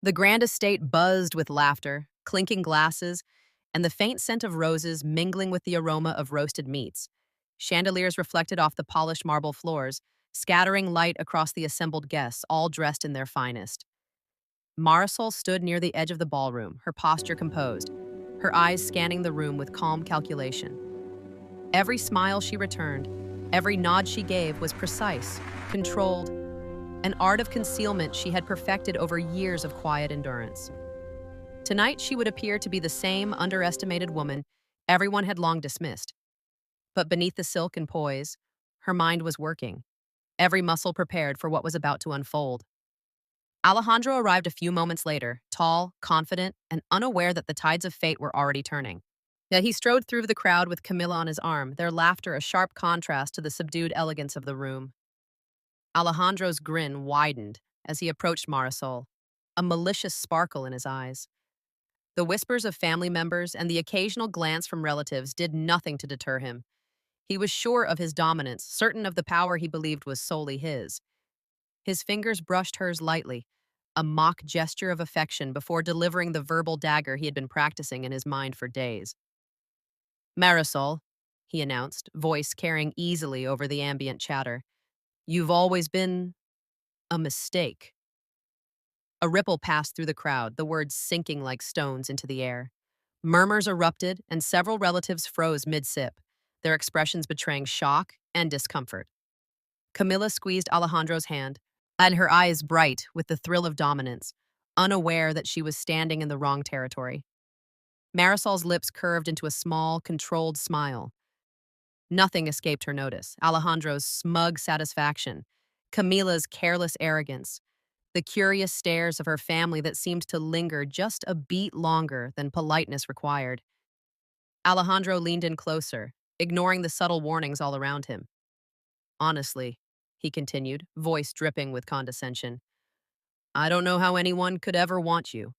The grand estate buzzed with laughter, clinking glasses, and the faint scent of roses mingling with the aroma of roasted meats. Chandeliers reflected off the polished marble floors, scattering light across the assembled guests, all dressed in their finest. Marisol stood near the edge of the ballroom, her posture composed, her eyes scanning the room with calm calculation. Every smile she returned, every nod she gave was precise, controlled, an art of concealment she had perfected over years of quiet endurance. Tonight she would appear to be the same underestimated woman everyone had long dismissed. But beneath the silk and poise, her mind was working, every muscle prepared for what was about to unfold. Alejandro arrived a few moments later, tall, confident, and unaware that the tides of fate were already turning. Yet he strode through the crowd with Camilla on his arm, their laughter a sharp contrast to the subdued elegance of the room. Alejandro's grin widened as he approached Marisol, a malicious sparkle in his eyes. The whispers of family members and the occasional glance from relatives did nothing to deter him. He was sure of his dominance, certain of the power he believed was solely his. His fingers brushed hers lightly, a mock gesture of affection before delivering the verbal dagger he had been practicing in his mind for days. Marisol, he announced, voice carrying easily over the ambient chatter, you've always been a mistake. A ripple passed through the crowd, the words sinking like stones into the air. Murmurs erupted, and several relatives froze mid-sip, their expressions betraying shock and discomfort. Camilla squeezed Alejandro's hand, and her eyes bright with the thrill of dominance, unaware that she was standing in the wrong territory. Marisol's lips curved into a small, controlled smile. Nothing escaped her notice. Alejandro's smug satisfaction, Camilla's careless arrogance, the curious stares of her family that seemed to linger just a beat longer than politeness required. Alejandro leaned in closer, ignoring the subtle warnings all around him. Honestly, he continued, voice dripping with condescension, I don't know how anyone could ever want you.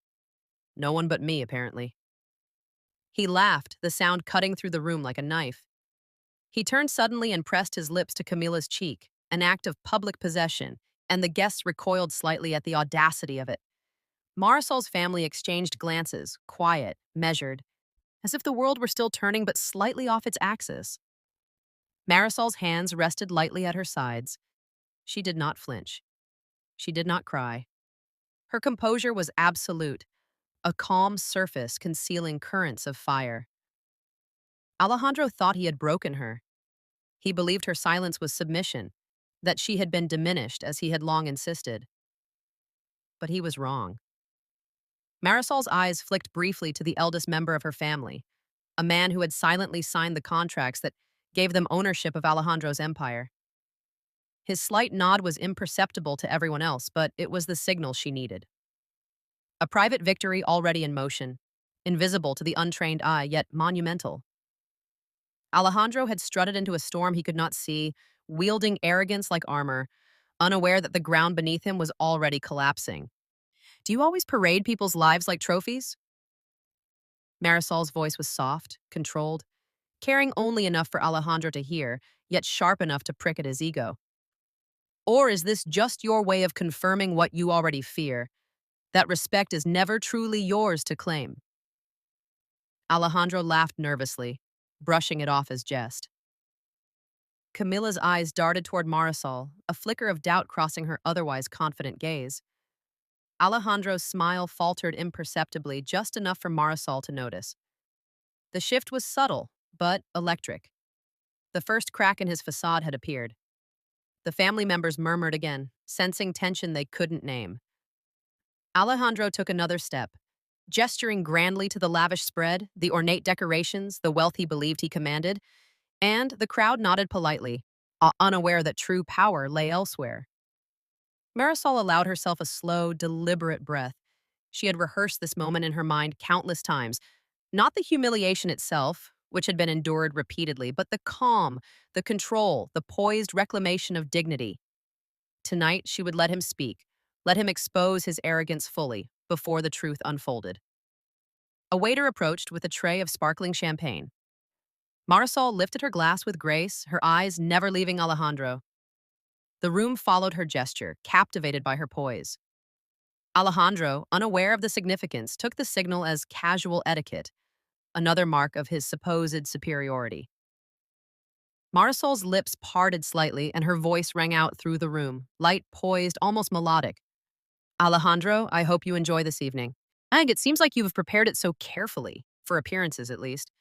No one but me, apparently. He laughed, the sound cutting through the room like a knife. He turned suddenly and pressed his lips to Camilla's cheek, an act of public possession, and the guests recoiled slightly at the audacity of it. Marisol's family exchanged glances, quiet, measured, as if the world were still turning but slightly off its axis. Marisol's hands rested lightly at her sides. She did not flinch. She did not cry. Her composure was absolute, a calm surface concealing currents of fire. Alejandro thought he had broken her. He believed her silence was submission, that she had been diminished as he had long insisted. But he was wrong. Marisol's eyes flicked briefly to the eldest member of her family, a man who had silently signed the contracts that gave them ownership of Alejandro's empire. His slight nod was imperceptible to everyone else, but it was the signal she needed. A private victory already in motion, invisible to the untrained eye, yet monumental. Alejandro had strutted into a storm he could not see, wielding arrogance like armor, unaware that the ground beneath him was already collapsing. Do you always parade people's lives like trophies? Marisol's voice was soft, controlled, caring only enough for Alejandro to hear, yet sharp enough to prick at his ego. Or is this just your way of confirming what you already fear, that respect is never truly yours to claim? Alejandro laughed nervously, brushing it off as jest. Camilla's eyes darted toward Marisol, a flicker of doubt crossing her otherwise confident gaze. Alejandro's smile faltered imperceptibly, just enough for Marisol to notice. The shift was subtle, but electric. The first crack in his facade had appeared. The family members murmured again, sensing tension they couldn't name. Alejandro took another step, gesturing grandly to the lavish spread, the ornate decorations, the wealth he believed he commanded, and the crowd nodded politely, unaware that true power lay elsewhere. Marisol allowed herself a slow, deliberate breath. She had rehearsed this moment in her mind countless times, not the humiliation itself, which had been endured repeatedly, but the calm, the control, the poised reclamation of dignity. Tonight, she would let him speak, let him expose his arrogance fully, before the truth unfolded. A waiter approached with a tray of sparkling champagne. Marisol lifted her glass with grace, her eyes never leaving Alejandro. The room followed her gesture, captivated by her poise. Alejandro, unaware of the significance, took the signal as casual etiquette, another mark of his supposed superiority. Marisol's lips parted slightly and her voice rang out through the room, light, poised, almost melodic. Alejandro, I hope you enjoy this evening. And it seems like you've prepared it so carefully, for appearances at least.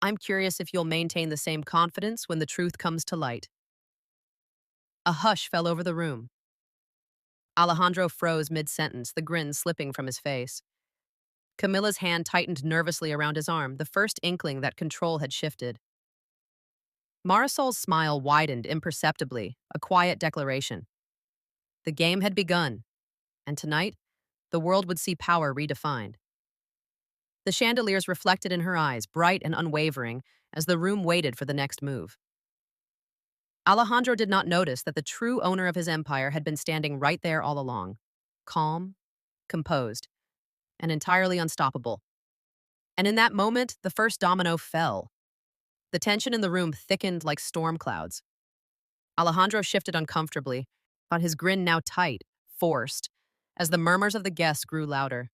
I'm curious if you'll maintain the same confidence when the truth comes to light. A hush fell over the room. Alejandro froze mid-sentence, the grin slipping from his face. Camilla's hand tightened nervously around his arm, the first inkling that control had shifted. Marisol's smile widened imperceptibly, a quiet declaration. The game had begun, and tonight, the world would see power redefined. The chandeliers reflected in her eyes, bright and unwavering, as the room waited for the next move. Alejandro did not notice that the true owner of his empire had been standing right there all along, calm, composed, and entirely unstoppable. And in that moment, the first domino fell. The tension in the room thickened like storm clouds. Alejandro shifted uncomfortably, but his grin now tight, forced, as the murmurs of the guests grew louder.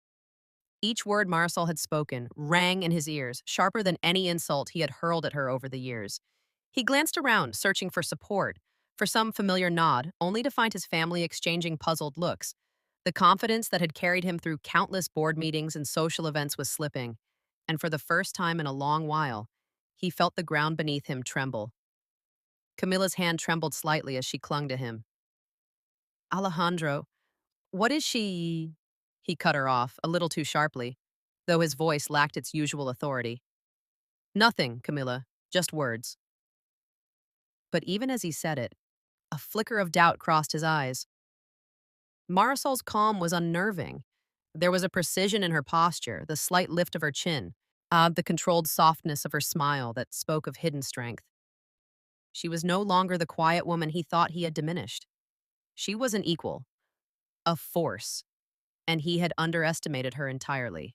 Each word Marisol had spoken rang in his ears, sharper than any insult he had hurled at her over the years. He glanced around, searching for support, for some familiar nod, only to find his family exchanging puzzled looks. The confidence that had carried him through countless board meetings and social events was slipping, and for the first time in a long while, he felt the ground beneath him tremble. Camilla's hand trembled slightly as she clung to him. Alejandro, what is she? He cut her off, a little too sharply, though his voice lacked its usual authority. Nothing, Camilla, just words. But even as he said it, a flicker of doubt crossed his eyes. Marisol's calm was unnerving. There was a precision in her posture, the slight lift of her chin, the controlled softness of her smile that spoke of hidden strength. She was no longer the quiet woman he thought he had diminished. She was an equal, a force, and he had underestimated her entirely.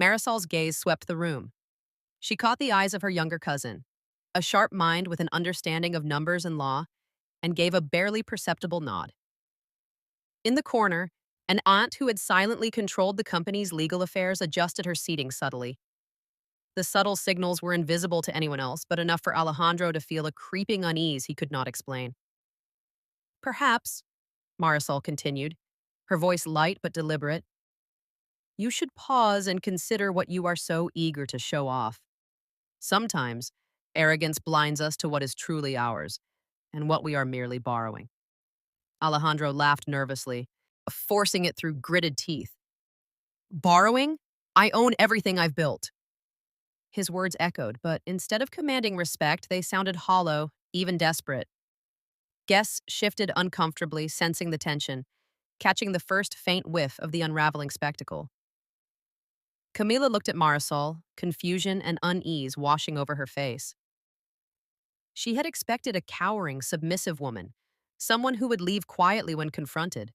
Marisol's gaze swept the room. She caught the eyes of her younger cousin, a sharp mind with an understanding of numbers and law, and gave a barely perceptible nod. In the corner, an aunt who had silently controlled the company's legal affairs adjusted her seating subtly. The subtle signals were invisible to anyone else, but enough for Alejandro to feel a creeping unease he could not explain. Perhaps, Marisol continued, her voice light but deliberate, you should pause and consider what you are so eager to show off. Sometimes, arrogance blinds us to what is truly ours, and what we are merely borrowing. Alejandro laughed nervously, forcing it through gritted teeth. Borrowing? I own everything I've built. His words echoed, but instead of commanding respect, they sounded hollow, even desperate. Guests shifted uncomfortably, sensing the tension, catching the first faint whiff of the unraveling spectacle. Camila looked at Marisol, confusion and unease washing over her face. She had expected a cowering, submissive woman, someone who would leave quietly when confronted.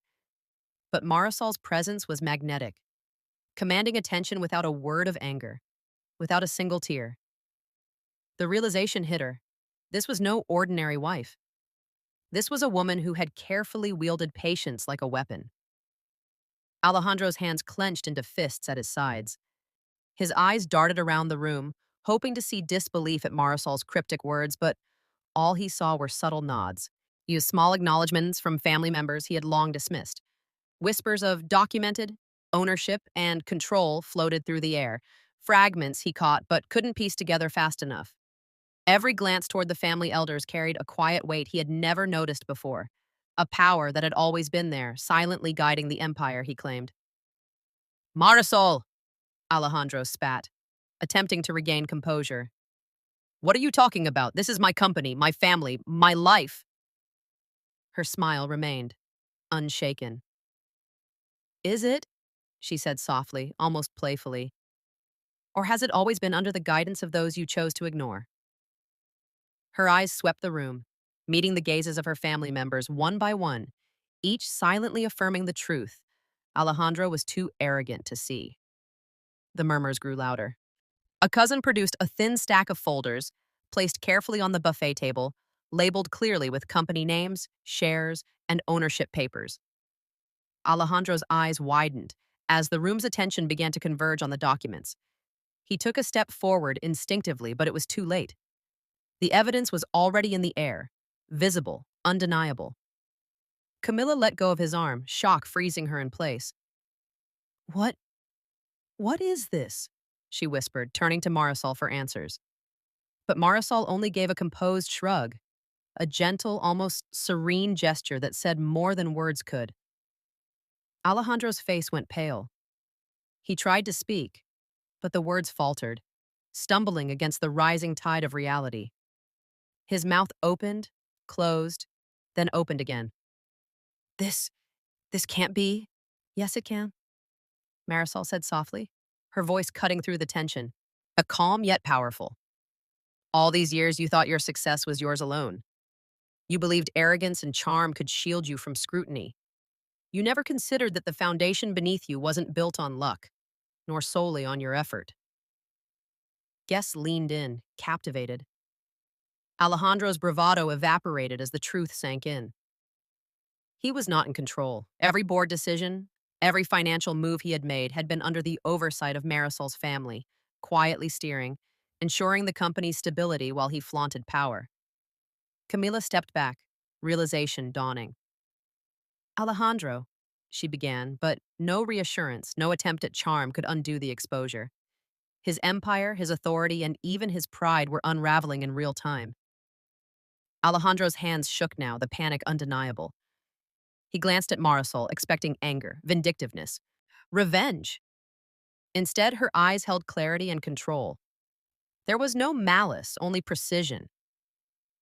But Marisol's presence was magnetic, commanding attention without a word of anger, without a single tear. The realization hit her. This was no ordinary wife. This was a woman who had carefully wielded patience like a weapon. Alejandro's hands clenched into fists at his sides. His eyes darted around the room, hoping to see disbelief at Marisol's cryptic words, but all he saw were subtle nods, used small acknowledgments from family members he had long dismissed. Whispers of documented, ownership, and control floated through the air, fragments he caught but couldn't piece together fast enough. Every glance toward the family elders carried a quiet weight he had never noticed before, a power that had always been there, silently guiding the empire, he claimed. Marisol! Alejandro spat, attempting to regain composure. What are you talking about? This is my company, my family, my life. Her smile remained, unshaken. Is it? She said softly, almost playfully. Or has it always been under the guidance of those you chose to ignore? Her eyes swept the room, meeting the gazes of her family members one by one, each silently affirming the truth Alejandro was too arrogant to see. The murmurs grew louder. A cousin produced a thin stack of folders, placed carefully on the buffet table, labeled clearly with company names, shares, and ownership papers. Alejandro's eyes widened as the room's attention began to converge on the documents. He took a step forward instinctively, but it was too late. The evidence was already in the air, visible, undeniable. Camilla let go of his arm, shock freezing her in place. What? What is this? She whispered, turning to Marisol for answers. But Marisol only gave a composed shrug, a gentle, almost serene gesture that said more than words could. Alejandro's face went pale. He tried to speak, but the words faltered, stumbling against the rising tide of reality. His mouth opened, closed, then opened again. This, this can't be. Yes, it can, Marisol said softly, her voice cutting through the tension, a calm yet powerful. All these years you thought your success was yours alone. You believed arrogance and charm could shield you from scrutiny. You never considered that the foundation beneath you wasn't built on luck, nor solely on your effort. Guests leaned in, captivated. Alejandro's bravado evaporated as the truth sank in. He was not in control. Every board decision, every financial move he had made had been under the oversight of Marisol's family, quietly steering, ensuring the company's stability while he flaunted power. Camila stepped back, realization dawning. Alejandro, she began, but no reassurance, no attempt at charm could undo the exposure. His empire, his authority, and even his pride were unraveling in real time. Alejandro's hands shook now, the panic undeniable. He glanced at Marisol, expecting anger, vindictiveness, revenge. Instead, her eyes held clarity and control. There was no malice, only precision.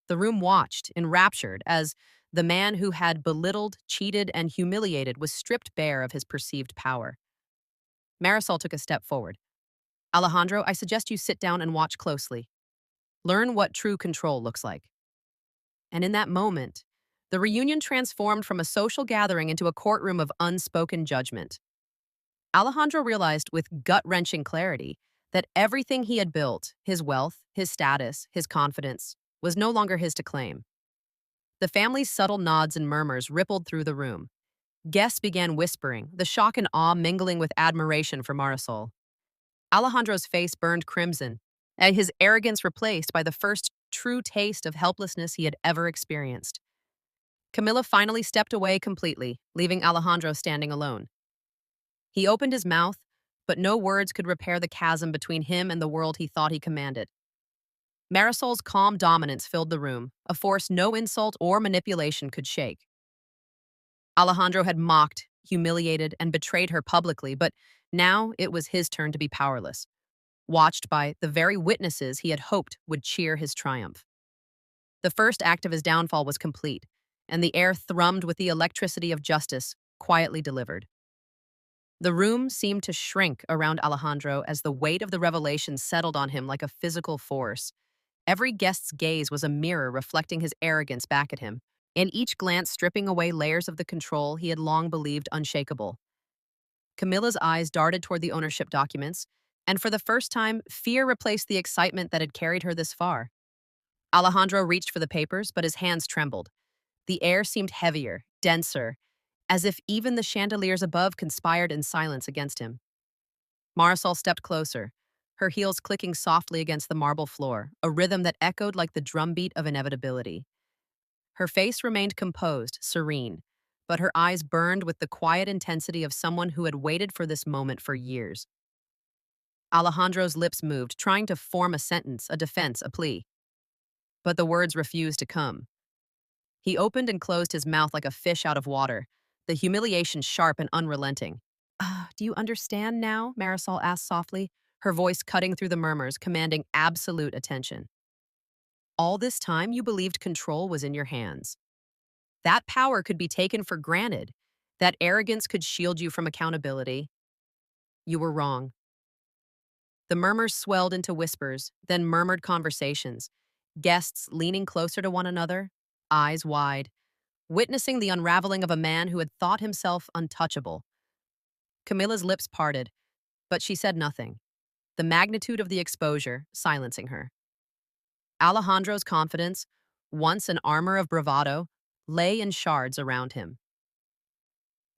The room watched, enraptured, as the man who had belittled, cheated, and humiliated was stripped bare of his perceived power. Marisol took a step forward. Alejandro, I suggest you sit down and watch closely. Learn what true control looks like. And in that moment, the reunion transformed from a social gathering into a courtroom of unspoken judgment. Alejandro realized with gut-wrenching clarity that everything he had built, his wealth, his status, his confidence, was no longer his to claim. The family's subtle nods and murmurs rippled through the room. Guests began whispering, the shock and awe mingling with admiration for Marisol. Alejandro's face burned crimson, and his arrogance replaced by the first true taste of helplessness he had ever experienced. Camilla finally stepped away completely, leaving Alejandro standing alone. He opened his mouth, but no words could repair the chasm between him and the world he thought he commanded. Marisol's calm dominance filled the room, a force no insult or manipulation could shake. Alejandro had mocked, humiliated, and betrayed her publicly, but now it was his turn to be powerless, watched by the very witnesses he had hoped would cheer his triumph. The first act of his downfall was complete, and the air thrummed with the electricity of justice, quietly delivered. The room seemed to shrink around Alejandro as the weight of the revelation settled on him like a physical force. Every guest's gaze was a mirror reflecting his arrogance back at him, and each glance stripping away layers of the control he had long believed unshakable. Camilla's eyes darted toward the ownership documents, and for the first time, fear replaced the excitement that had carried her this far. Alejandro reached for the papers, but his hands trembled. The air seemed heavier, denser, as if even the chandeliers above conspired in silence against him. Marisol stepped closer, her heels clicking softly against the marble floor, a rhythm that echoed like the drumbeat of inevitability. Her face remained composed, serene, but her eyes burned with the quiet intensity of someone who had waited for this moment for years. Alejandro's lips moved, trying to form a sentence, a defense, a plea. But the words refused to come. He opened and closed his mouth like a fish out of water, the humiliation sharp and unrelenting. Do you understand now? Marisol asked softly, her voice cutting through the murmurs, commanding absolute attention. All this time you believed control was in your hands. That power could be taken for granted. That arrogance could shield you from accountability. You were wrong. The murmurs swelled into whispers, then murmured conversations, guests leaning closer to one another, eyes wide, witnessing the unraveling of a man who had thought himself untouchable. Camilla's lips parted, but she said nothing, the magnitude of the exposure silencing her. Alejandro's confidence, once an armor of bravado, lay in shards around him.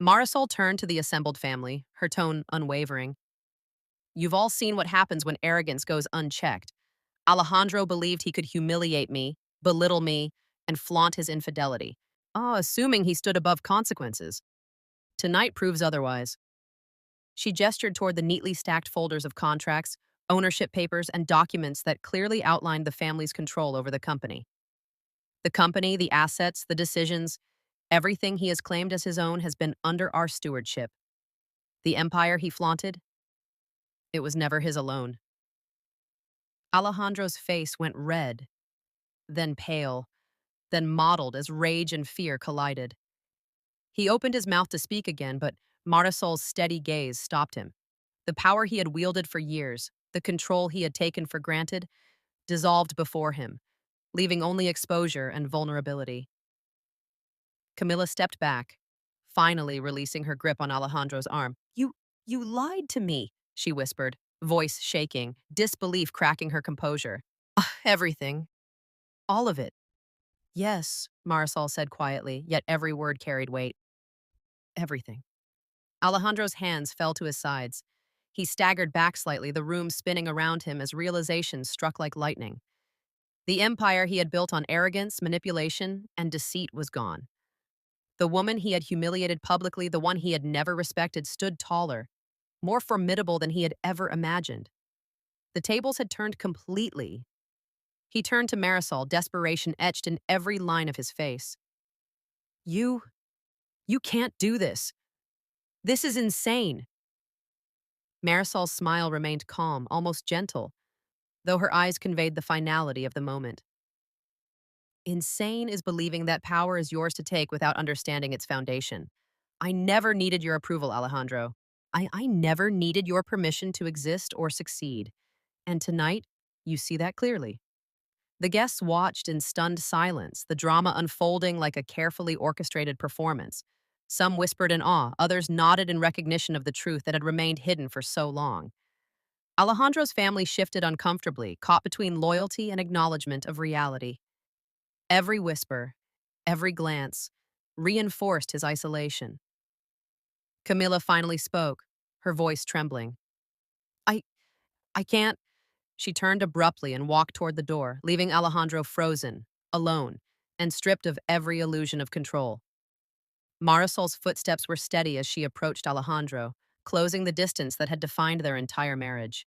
Marisol turned to the assembled family, her tone unwavering. You've all seen what happens when arrogance goes unchecked. Alejandro believed he could humiliate me, belittle me, and flaunt his infidelity. Assuming he stood above consequences. Tonight proves otherwise. She gestured toward the neatly stacked folders of contracts, ownership papers, and documents that clearly outlined the family's control over the company. The company, the assets, the decisions, everything he has claimed as his own has been under our stewardship. The empire he flaunted, it was never his alone. Alejandro's face went red, then pale, then mottled as rage and fear collided. He opened his mouth to speak again, but Marisol's steady gaze stopped him. The power he had wielded for years, the control he had taken for granted, dissolved before him, leaving only exposure and vulnerability. Camilla stepped back, finally releasing her grip on Alejandro's arm. You lied to me, she whispered, voice shaking, disbelief cracking her composure. Everything. All of it. Yes, Marisol said quietly, yet every word carried weight. Everything. Alejandro's hands fell to his sides. He staggered back slightly, the room spinning around him as realization struck like lightning. The empire he had built on arrogance, manipulation, and deceit was gone. The woman he had humiliated publicly, the one he had never respected, stood taller, more formidable than he had ever imagined. The tables had turned completely. He turned to Marisol, desperation etched in every line of his face. You can't do this. This is insane. Marisol's smile remained calm, almost gentle, though her eyes conveyed the finality of the moment. Insane is believing that power is yours to take without understanding its foundation. I never needed your approval, Alejandro. I never needed your permission to exist or succeed. And tonight, you see that clearly. The guests watched in stunned silence, the drama unfolding like a carefully orchestrated performance. Some whispered in awe, others nodded in recognition of the truth that had remained hidden for so long. Alejandro's family shifted uncomfortably, caught between loyalty and acknowledgement of reality. Every whisper, every glance, reinforced his isolation. Camilla finally spoke, her voice trembling. I, I can't. She turned abruptly and walked toward the door, leaving Alejandro frozen, alone, and stripped of every illusion of control. Marisol's footsteps were steady as she approached Alejandro, closing the distance that had defined their entire marriage.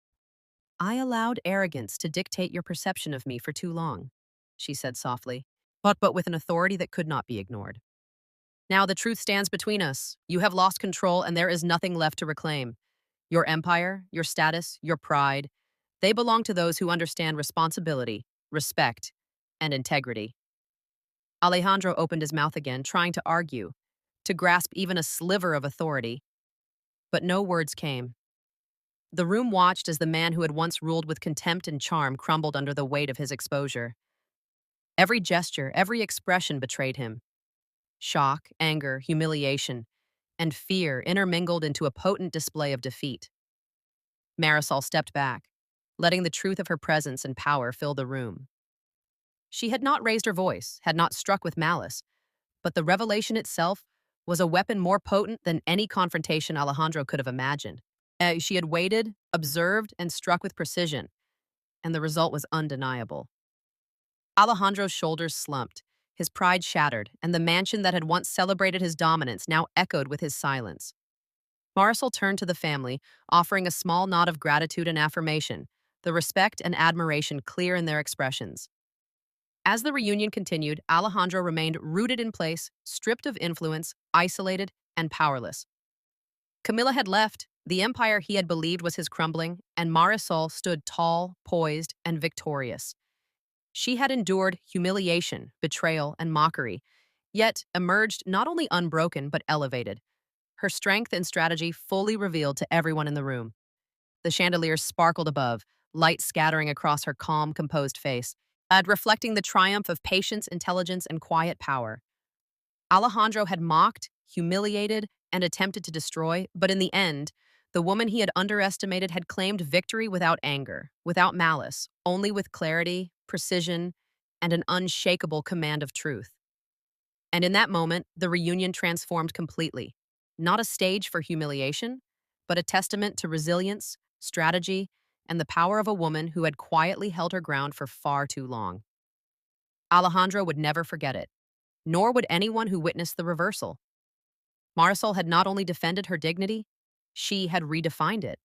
I allowed arrogance to dictate your perception of me for too long, she said softly, but with an authority that could not be ignored. Now the truth stands between us. You have lost control and there is nothing left to reclaim. Your empire, your status, your pride, they belong to those who understand responsibility, respect, and integrity. Alejandro opened his mouth again, trying to argue, to grasp even a sliver of authority, but no words came. The room watched as the man who had once ruled with contempt and charm crumbled under the weight of his exposure. Every gesture, every expression betrayed him. Shock, anger, humiliation, and fear intermingled into a potent display of defeat. Marisol stepped back, letting the truth of her presence and power fill the room. She had not raised her voice, had not struck with malice, but the revelation itself was a weapon more potent than any confrontation Alejandro could have imagined. She had waited, observed, and struck with precision, and the result was undeniable. Alejandro's shoulders slumped, his pride shattered, and the mansion that had once celebrated his dominance now echoed with his silence. Marisol turned to the family, offering a small nod of gratitude and affirmation, the respect and admiration clear in their expressions. As the reunion continued, Alejandro remained rooted in place, stripped of influence, isolated, and powerless. Camilla had left, the empire he had believed was his crumbling, and Marisol stood tall, poised, and victorious. She had endured humiliation, betrayal, and mockery, yet emerged not only unbroken but elevated, her strength and strategy fully revealed to everyone in the room. The chandeliers sparkled above, light scattering across her calm, composed face, reflecting the triumph of patience, intelligence, and quiet power. Alejandro had mocked, humiliated, and attempted to destroy, but in the end, the woman he had underestimated had claimed victory without anger, without malice, only with clarity, precision, and an unshakable command of truth. And in that moment, the reunion transformed completely. not a stage for humiliation, but a testament to resilience, strategy, and the power of a woman who had quietly held her ground for far too long. Alejandra would never forget it, nor would anyone who witnessed the reversal. Marisol had not only defended her dignity, she had redefined it.